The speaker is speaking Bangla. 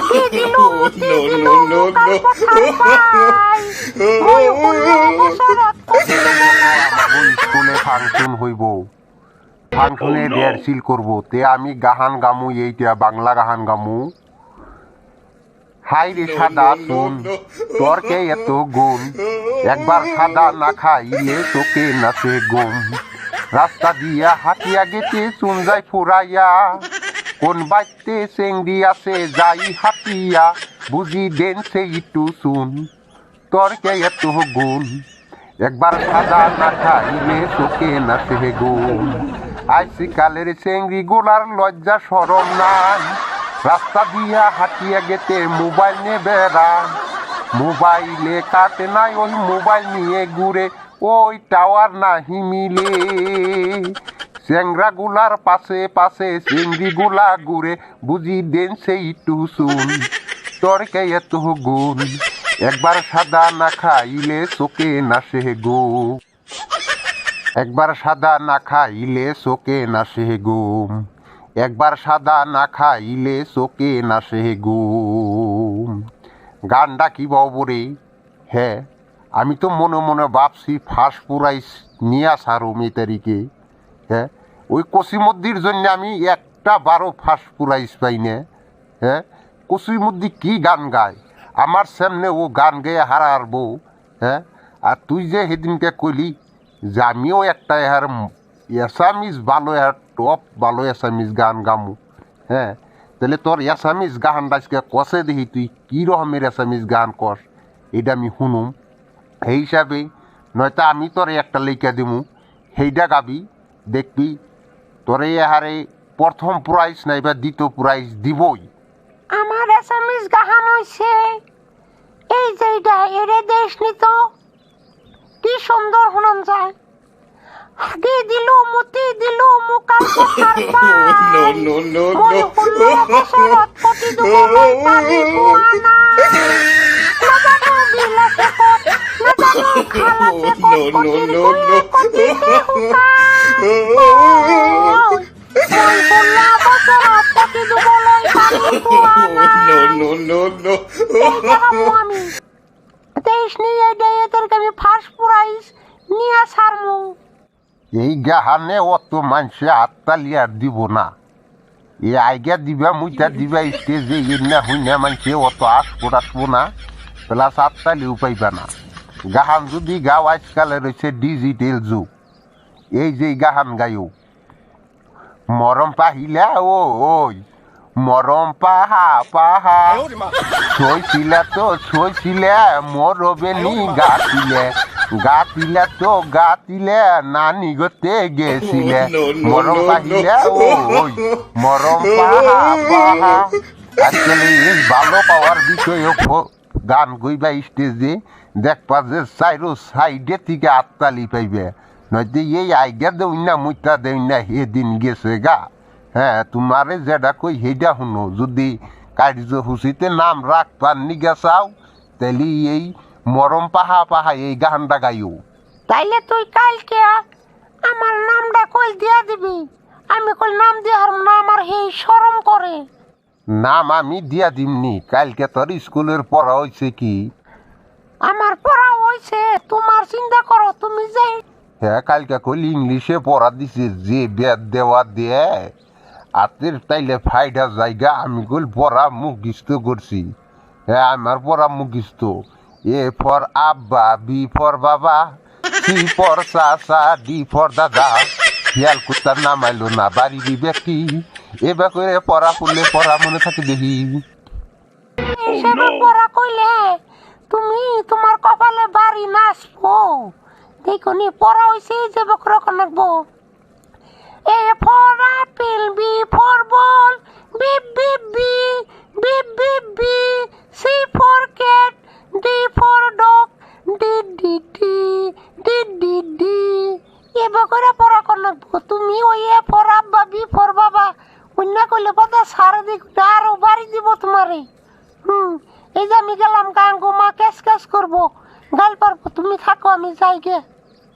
দি দিলু মুতি দিলু মুকাল পথার পাই মই ষোল্ল বছৰত পতি ওই স্কুলে ফাংশন হইব, ফাংশনে রিহার্সেল করব, তে আমি গাহান গামু, এইটা বাংলা গাহান গামু। হাই রে সাদা চুন, তোর কে এত গুণ, একবার সাদা না খাইলে তোকে নাচে গুম। রাস্তা দিয়া হাতিয়া গেতে চুন যায় ফুরাইয়া, কোন বাইতে চেংড়ি আছে যাই হাতিয়া, বুঝি দেন সে একটু চুন, তোর কে এত গুণ, একবার সাদা না খাইলে তোকে নাচে গুম। আইসি কালের চেংড়ি গোলার লজ্জা সরম নাই, রাস্তা দিয়া হাঁটিয়া গেতে মোবাইল নিয়ে বেড়ায়, মোবাইলে কাটে নাই ওই মোবাইল নিয়ে ঘুরে, ওই টাওয়ার নাহি মিলে। চেংড়া গুলার পাশে পাশে চেংড়ি গুলা ঘুরে, বুঝি দেন সেই টুসুন, তোর কে এত গুণ, একবার সাদা না খাইলে চোখে নাচে গুম, একবার সাদা না খাইলে চোখে নাচে গুম, একবার সাদা না খাইলে চোখে নাচে গুম। গানটা কি বাবরে, হ্যাঁ আমি তো মনে মনে ভাবছি ফার্স্ট প্রাইজ নিয়ে আসার এই তারিখে, হ্যাঁ ওই কসিমদ্দির জন্য আমি একটা বারো ফার্স্ট প্রাইজ পাই না। হ্যাঁ কসিমদ্দি কি গান গায়, আমার সামনে ও গান গেয়ে হারারবো। হ্যাঁ আর তুই যে সেদিনকে কইলি যে আমিও একটা এর এসামিস ভালো এর টপ ভালো এসামিস গান গামু, হ্যাঁ তাহলে তোর এসামিস গানটা আজকে কষে দেখি তুই কী রকমের এসামিস গান কস, এটা আমি শুনুম। সেই হিসাবে নয়তো আমি তোরে একটা লেখা দিমু, সেইটা গাবি, দেখবি তোরে হারে প্রথম প্রাইজ নাইবা দ্বিতীয় প্রাইজ দিবই। আমার এসামিস গাহান হইছে এই যেটা এরে দেশ নিত, কি সুন্দর শুনান যায়। দি দিলু মুতি দিলু মুকাল পথার পাই মই ষোল্ল বছৰত পতি দুবলৈ পানী পোৱা নাই। নাজানো বিল আছে ক'ত, নাজানো খাল আছে ক'ত, কটিৰ গুৰিয়ে কটিতে শুকাই। মই ষোল্ল বছৰত পতি দুবলৈ পানী পোৱা নাই। এইটা গামো আমি, দেশ নিয়ে এদেরকে আমি ফার্স্ট প্রাইজ নিয়ে সারমু। এই গাহানে অত মানুষে হাততালি আর দিব না, এ আইগা দিবা মুইটা দিবা স্টেজে না হইনা মানুষে অত আসবো না, প্লাস হাততালিও পাইবা না। গাহান যদি গাও আজকালে রয়েছে ডিজিটাল যুগ, এই যে গাহান গাইও মরম পাহিলা ও ওই মরম পাহা পাহা, ছইছিলা তো ছইছিলে মরবেনি গাতিলে, গাতিলে তো গাতিলে নানি গতে গেছিলে, মরম পাহিলা ও ওই মরম পাহা পাহা। আজকাল এই ভালো পাওয়ার বিষয়ে গান গইবা স্টেজে দেখবা যে চাইরো সাইডে থেকে আত্মালি পাইবে, নয়তো এই আইগা দেউ না মুইটা দেউ না সেদিন গেছে গা। হ্যাঁ তোমারে যেটা কই সেইটা শুনো, যদি কার্যসূচিতে নাম রাখবার নিগা চাও তাহলে এই মরম পাহা পাহা এই গানটা গাইও। তাইলে তুই কালকে আমার নামটা কই দিয়া দিবি, আমি কই নাম দিয়ার না আমার সেই শরম করে। নাম আমি দিয়া দিমনি, কালকে তোর স্কুলের পড়া হয়েছে কি? আমার পড়া হয়েছে, তোমার চিন্তা করো তুমি যে। হ্যাঁ কালকে কইলি ইংলিশে পড়া দিছে, যে বেদ দেওয়া দিয়ে আতের তাইলে ফাইডা জায়গা, আমি কইল পড়া মুখস্থ করছি। হ্যাঁ আমার পড়া মুখস্থ, এ ফর আব্বা, বি ফর বাবা, সি ফর চাচা, ডি ফর দাদা, শিয়াল কুত্তার নামাইলো না বাড়ির ব্যক্তি, এবার করে পড়া পড়লে পড়া মনে থাকে দেখি। হিসেবে পড়া কইলে তুমি তোমার কপালে বাড়ি নাচবো, দেখো নি পড়া হইছে যে Bakr নাকবো। A for apple, B for ball, beep beep bee, beep beep bee. C for cat, D for dog, D D D, D D D. এবার করে পড়া নাকবো, তুমি ওই এ for আব্বা, B for বাবা অন্য করলে কথা সারা দিক আরো বাড়ি দিব তোমারে। এই যে আমি গেলাম গান গোমা ক্যাশ ক্যাশ করবো, গাল পারবো, তুমি থাকো আমি যাই গে।